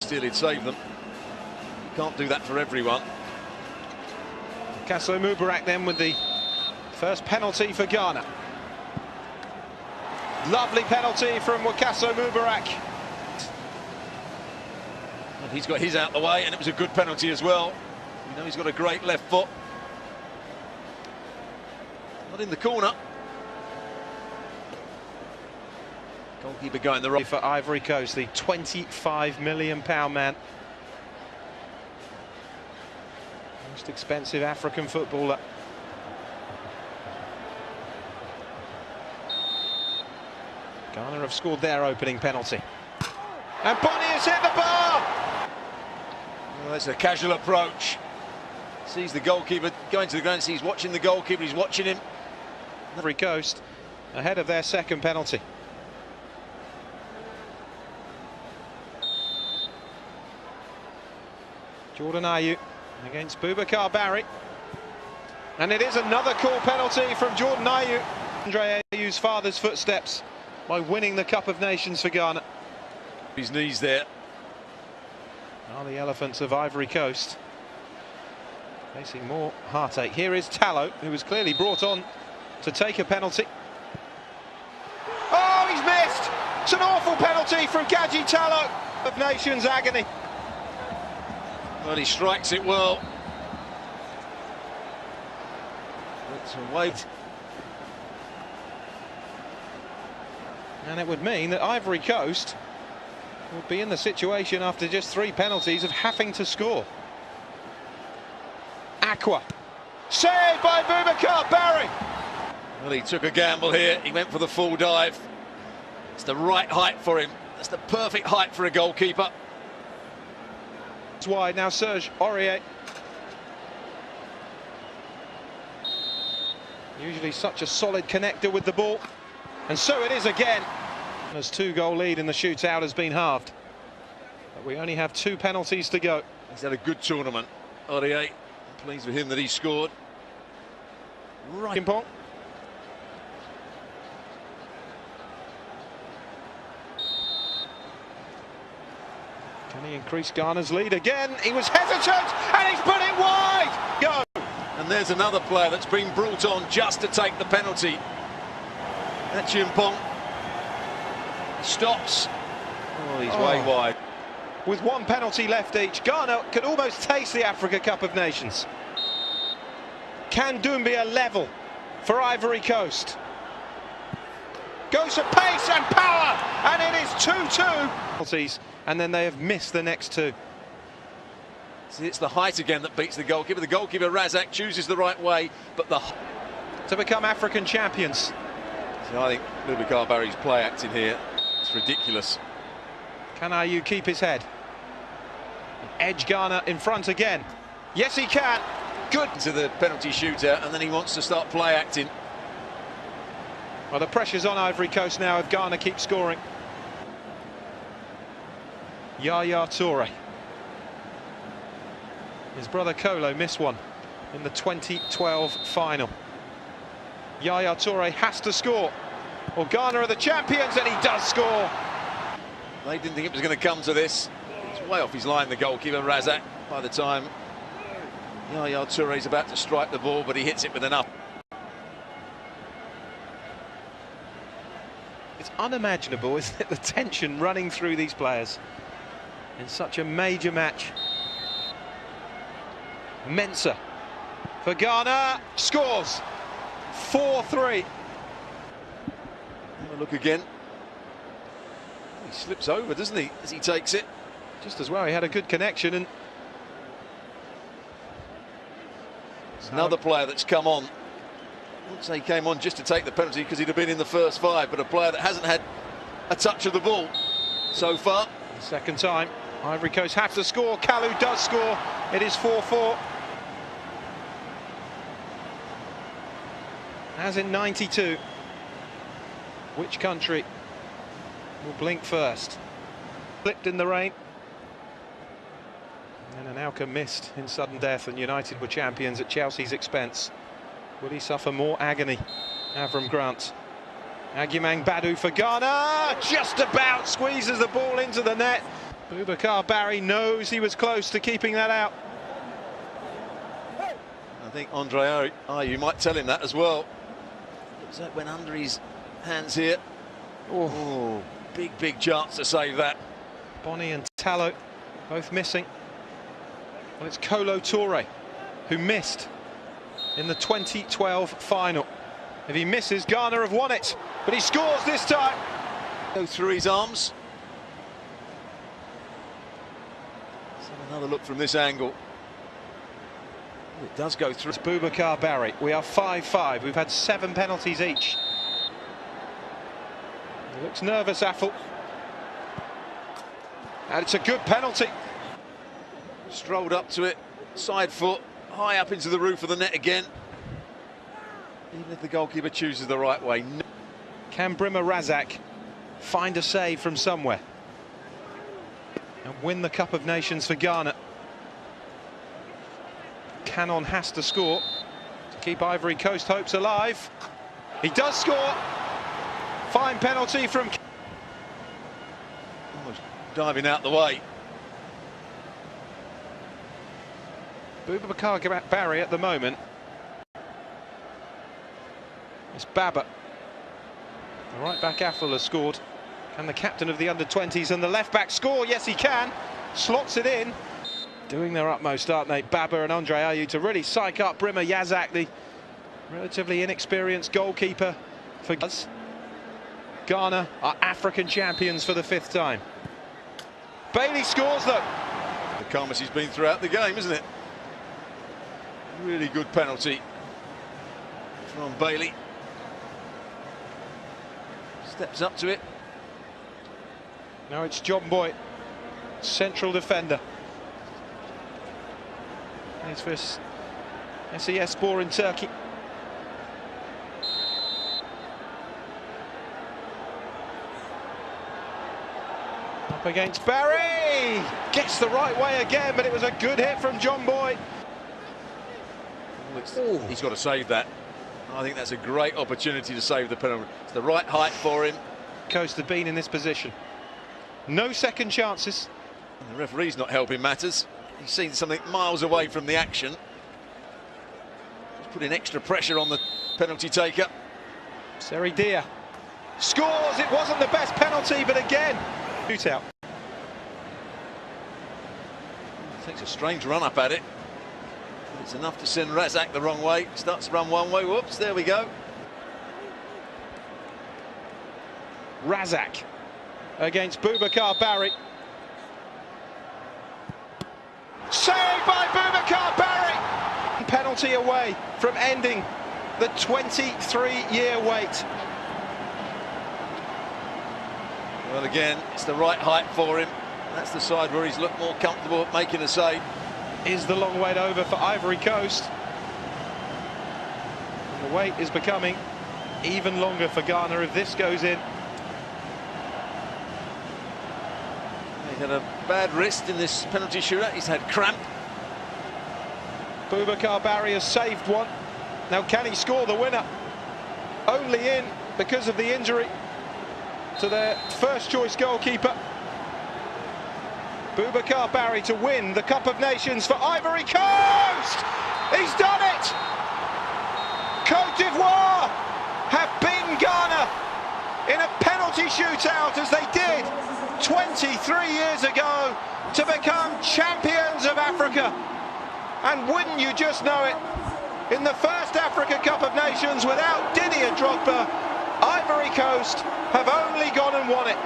Still, he'd save them. Can't do that for everyone. Wakaso Mubarak then with the first penalty for Ghana. Lovely penalty from Wakaso Mubarak. And he's got his out the way, and it was a good penalty as well. You know, he's got a great left foot. Not in the corner. Goalkeeper going the right. For Ivory Coast, the £25 million man. Most expensive African footballer. Ghana have scored their opening penalty. And Bonnie has hit the bar! Well, that's a casual approach. Sees the goalkeeper going to the ground, he's watching the goalkeeper, he's watching him. Ivory Coast ahead of their second penalty. Jordan Ayew against Boubacar Barry. And it is another cool penalty from Jordan Ayew. Andre Ayew's father's footsteps by winning the Cup of Nations for Ghana. His knees there. Are the Elephants of Ivory Coast facing more heartache. Here is Tallow, who was clearly brought on to take a penalty. Oh, he's missed! It's an awful penalty from Gadji Tallow. Of Nations agony. Well, he strikes it well. It's a wait. And it would mean that Ivory Coast would be in the situation after just 3 penalties of having to score. Aqua. Saved by Boubacar Barry. Well, he took a gamble here. He went for the full dive. It's the right height for him. That's the perfect height for a goalkeeper. It's wide now, Serge Aurier. Usually such a solid connector with the ball. And so it is again. His 2-goal lead in the shootout has been halved. But we only have 2 penalties to go. He's had a good tournament, Aurier. Pleased with him that he scored. Right. Pong. Can he increase Ghana's lead again? He was hesitant and he's put it wide. Go. And there's another player that's been brought on just to take the penalty. That's Chimpong. Stops. Oh, he's way wide. With 1 penalty left each, Ghana could almost taste the Africa Cup of Nations. Can Doumbia level for Ivory Coast? Goes at pace and power, and it is 2-2. And then they have missed the next 2. See, it's the height again that beats the goalkeeper. The goalkeeper, Razak, chooses the right way, but to become African champions. So I think Boubacar Barry's play acting here. It's ridiculous. Can Ayew keep his head? Edge Ghana in front again. Yes, he can. Good. To the penalty shootout, and then he wants to start play acting. Well, the pressure's on Ivory Coast now if Ghana keeps scoring. Yaya Toure. His brother Kolo missed one in the 2012 final. Yaya Toure has to score. Well, Ghana are the champions, and he does score. They didn't think it was going to come to this. He's way off his line, the goalkeeper, Razak, by the time Yaya Toure's about to strike the ball, but he hits it with enough. It's unimaginable, isn't it, the tension running through these players in such a major match. Mensah for Ghana, scores 4-3. Have a look again. He slips over, doesn't he, as he takes it? Just as well, he had a good connection. And another player that's come on. I wouldn't say he came on just to take the penalty because he'd have been in the first 5, but a player that hasn't had a touch of the ball so far. The second time, Ivory Coast have to score. Kalu does score. It is 4-4. As in 92, which country will blink first? Flipped in the rain. And Anelka missed in sudden death, and United were champions at Chelsea's expense. Will he suffer more agony? Avram Grant. Agumang Badu for Ghana. Just about squeezes the ball into the net. Boubacar Barry knows he was close to keeping that out. I think Andre Ayew might tell him that as well. Looks like went under his hands here. Oh, big chance to save that. Bonnie and Tallow both missing. Well, it's Kolo Touré who missed in the 2012 final. If he misses, Ghana have won it, but he scores this time. Go through his arms. Let's have another look from this angle. It does go through. It's Boubacar Barry. We are 5-5. We've had 7 penalties each. He looks nervous, Affle. And it's a good penalty. Strolled up to it, side foot, high up into the roof of the net again. Even if the goalkeeper chooses the right way. Can Brima Razak find a save from somewhere and win the Cup of Nations for Ghana? Cannon has to score to keep Ivory Coast hopes alive. He does score. Fine penalty from... Almost diving out the way. Boubacar Barry at the moment. It's Baba. The right back Affle has scored. Can the captain of the under-20s and the left back score? Yes, he can. Slots it in. Doing their utmost, aren't they, Baba and Andre Ayew, to really psych up Brima Razak, the relatively inexperienced goalkeeper for us. Ghana are African champions for the 5th time. Bailey scores though. The calmest he's been throughout the game, isn't it? Really good penalty from Bailey. Steps up to it. Now it's John Boy, central defender. He's for SES-Spor in Turkey. Up against Barry! Gets the right way again, but it was a good hit from John Boy. He's got to save that. I think that's a great opportunity to save the penalty. It's the right height for him. Coast have been in this position. No second chances. And the referee's not helping matters. He's seen something miles away from the action. He's putting extra pressure on the penalty taker. Seridia scores. It wasn't the best penalty, but again, shootout. Takes a strange run up at it. But it's enough to send Razak the wrong way. Starts to run one way. Whoops, there we go. Razak against Boubacar Barry. Saved by Boubacar Barry! Penalty away from ending the 23-year wait. Well, again, it's the right height for him. That's the side where he's looked more comfortable at making a save. Is the long wait over for Ivory Coast? And the wait is becoming even longer for Ghana if this goes in. He had a bad wrist in this penalty shootout. He's had cramp. Boubacar Barry has saved one. Now can he score the winner? Only in because of the injury to their first choice goalkeeper. Boubacar Barry to win the Cup of Nations for Ivory Coast! He's done it! Côte d'Ivoire have beaten Ghana in a penalty shootout as they did 23 years ago to become champions of Africa. And wouldn't you just know it, in the first Africa Cup of Nations without Didier Drogba, Ivory Coast have only gone and won it.